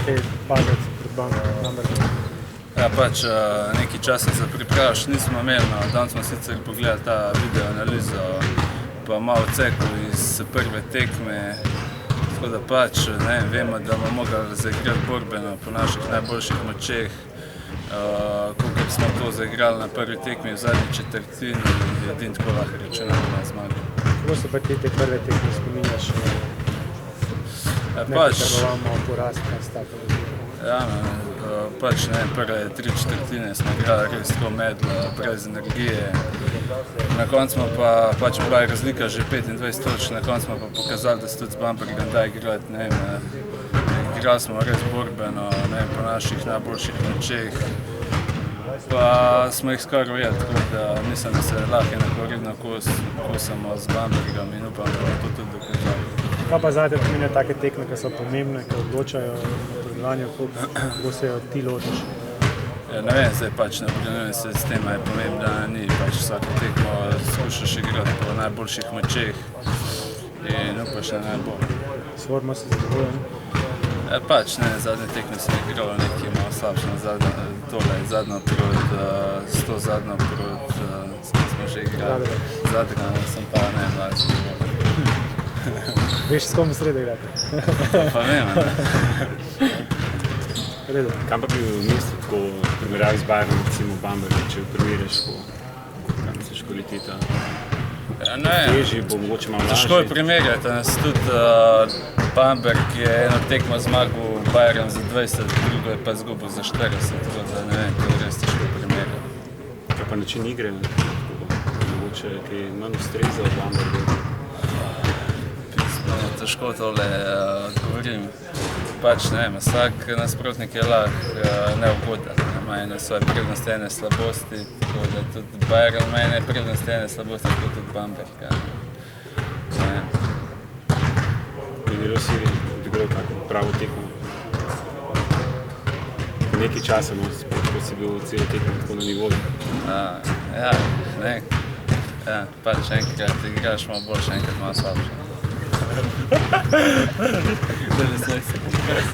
kaj paziti pred Bambergom? Ja, pač nekaj časa za pripravo še nismo imeli, no. Danes smo sicer pogledali ta video analizo, pa malo odsekov iz prve tekme. Tako da pač, ne vem, vemo, da bomo mogli zaigrati borbeno po naših najboljših močeh. Kolikor smo to zaigrali na prvi tekmi v zadnji četrtini, edino tako lahko računamo na zmago. Kako se pa ti te prve tekme spominjaš? Nekaj porast na statu? Ja, pač ne, prve 3 četrtine smo igrali res tako medlo, brez energije. Na koncu smo pa, pač bila je razlika že 25 točk, na koncu smo pa pokazali, da se tudi z Bambergom da igrati, ne vem. Igrali smo res borbeno, ne vem, po naših najboljših močeh. Pa smo jih skoraj ujeli, tako da mislim, da se lahko enakovredno kosamo z Bambergom in upam, da bomo to tudi dokazali. Kaj pa zate pomenijo take tekme, ki so pomembne, ki odločajo na napredovanju, kako se jo ti lotiš? Ne vem, zdaj pač ne obrenujem se s tem, je pomembno, da ni. Pač vsako tekmo skušaš igrati po najboljših močeh in upaš na najbolj. S formo si zadovoljen? Pač ne, zadnje tekme sem igral nekaj malo slabše, zadnjo proti, s to zadnjo proti, s kim smo že igrali. Zadnjega sem pa ne, mladši. Veš, s kom v sredo igrate? Pa vem, ne. Kam pa bi v mestu tako primerjavi z Bayernom, recimo Bamberg, če primerjaš, kam misliš kvaliteta? Težji bo mogoče malo lažje? Težko je primerjati, tudi Bamberg je eno tekmo zmagal Bayern za 20, drugo je pa izgubil za 40, tako da ne vem, to je res težko primerjati. Kaj pa način igre, mogoče kaj manj ustreza v Bambergu? Težko tole govorim. Pač ne vem, vsak nasprotnik je lahko neugoden, ima ene svoje prednosti, ene slabosti, tako da tudi Bayern ima ene prednosti, ene slabosti, tako tudi Bamberg. Treniral si odigral tako pravo tekmo? Nekaj časa, ko si bil celo tekmo tako na nivoju? Ja, ne. Ja, pač enkrat igraš malo boljše, enkrat malo slabše.